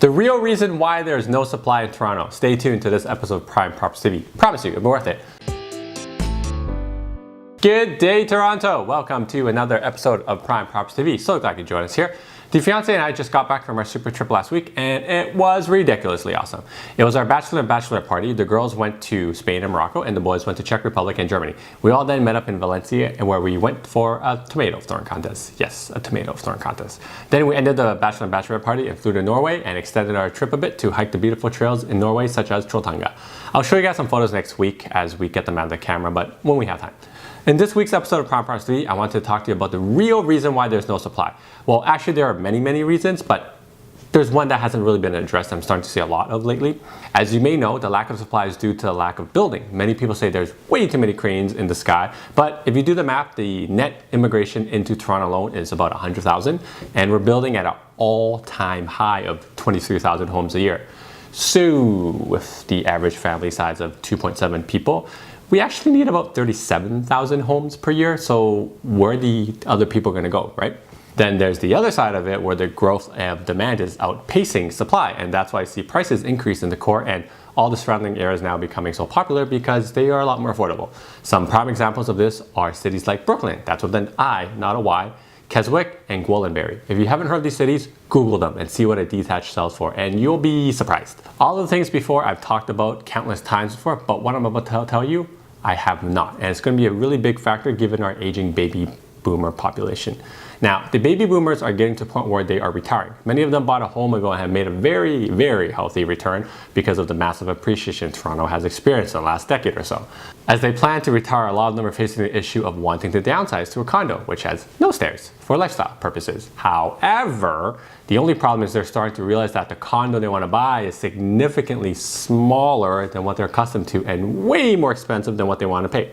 The real reason why there's no supply in Toronto. Stay tuned to this episode of Prime Props TV. Promise you, it'll be worth it. Good day, Toronto! Welcome to another episode of Prime Props TV. So glad you joined us here. The fiance and I just got back from our super trip last week and it was ridiculously awesome. It was our bachelor and bachelorette party. The girls went to Spain and Morocco and the boys went to Czech Republic and Germany. We all then met up in Valencia and where we went for a tomato throwing contest. Yes, a tomato throwing contest. Then we ended the bachelor and bachelorette party and flew to Norway and extended our trip a bit to hike the beautiful trails in Norway such as Trolltunga. I'll show you guys some photos next week as we get them out of the camera, but when we have time. In this week's episode of Prime Props TV, I want to talk to you about the real reason why there's no supply. Well, actually there are many reasons, but there's one that hasn't really been addressed I'm starting to see a lot of lately. As you may know, the lack of supply is due to the lack of building. Many people say there's way too many cranes in the sky, but if you do the math, the net immigration into Toronto alone is about 100,000, and we're building at an all-time high of 23,000 homes a year. So with the average family size of 2.7 people, we actually need about 37,000 homes per year, so where are the other people going to go, right? Then there's the other side of it where the growth of demand is outpacing supply, and that's why I see prices increase in the core and all the surrounding areas now becoming so popular because they are a lot more affordable. Some prime examples of this are cities like Brooklyn, that's with an I, not a Y, Keswick, and Gwillimbury. If you haven't heard of these cities, Google them and see what a detached sells for, and you'll be surprised. All of the things before I've talked about countless times before, but what I'm about to tell you, I have not. And it's going to be a really big factor given our aging baby boomer population. Now, the baby boomers are getting to a point where they are retiring. Many of them bought a home ago and have made a very healthy return because of the massive appreciation Toronto has experienced in the last decade or so. As they plan to retire, a lot of them are facing the issue of wanting to downsize to a condo, which has no stairs for lifestyle purposes. However, the only problem is they're starting to realize that the condo they want to buy is significantly smaller than what they're accustomed to and way more expensive than what they want to pay.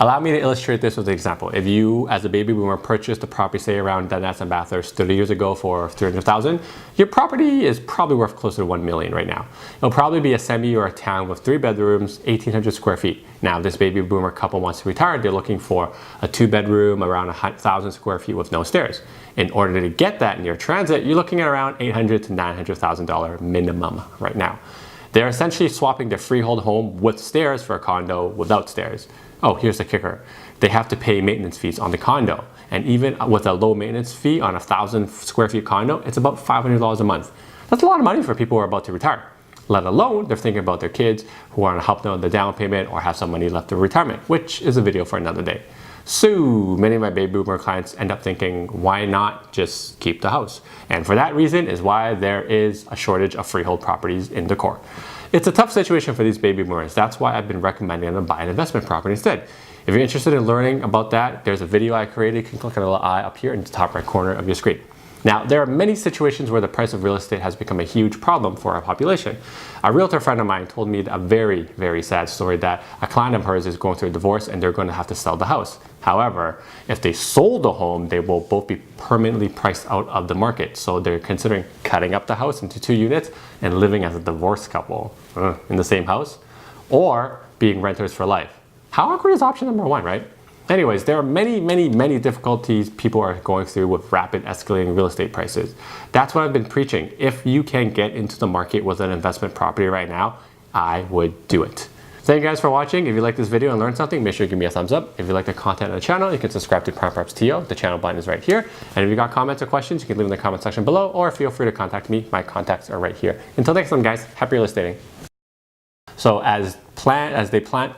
Allow me to illustrate this with an example. If you, as a baby boomer, purchased a property, say around Dundas and Bathurst 30 years ago for $300,000, your property is probably worth closer to $1 million right now. It'll probably be a semi or a town with 3 bedrooms, 1,800 square feet. Now, this baby boomer couple wants to retire. They're looking for a 2-bedroom, around 1,000 square feet with no stairs. In order to get that near transit, you're looking at around $800,000 to $900,000 minimum right now. They're essentially swapping their freehold home with stairs for a condo without stairs. Oh, here's the kicker. They have to pay maintenance fees on the condo. And even with a low maintenance fee on a 1,000 square feet condo, it's about $500 a month. That's a lot of money for people who are about to retire. Let alone, they're thinking about their kids who want to help them with the down payment or have some money left for retirement, which is a video for another day. So many of my baby boomer clients end up thinking, why not just keep the house? And for that reason is why there is a shortage of freehold properties in the core. It's a tough situation for these baby boomers. That's why I've been recommending them to buy an investment property instead. If you're interested in learning about that, there's a video I created. You can click on the little eye up here in the top right corner of your screen. Now, there are many situations where the price of real estate has become a huge problem for our population. A realtor friend of mine told me a very sad story that a client of hers is going through a divorce and they're going to have to sell the house. However, if they sold the home, they will both be permanently priced out of the market. So they're considering cutting up the house into 2 units and living as a divorced couple in the same house, or being renters for life. How awkward is option number 1, right? Anyways, there are many difficulties people are going through with rapid escalating real estate prices. That's what I've been preaching. If you can get into the market with an investment property right now, I would do it. Thank you guys for watching. If you like this video and learned something, make sure you give me a thumbs up. If you like the content on the channel, you can subscribe to Prime Props TO. The channel button is right here. And if you got comments or questions, you can leave them in the comment section below, or feel free to contact me. My contacts are right here. Until next time, guys, happy real estating. So as they plant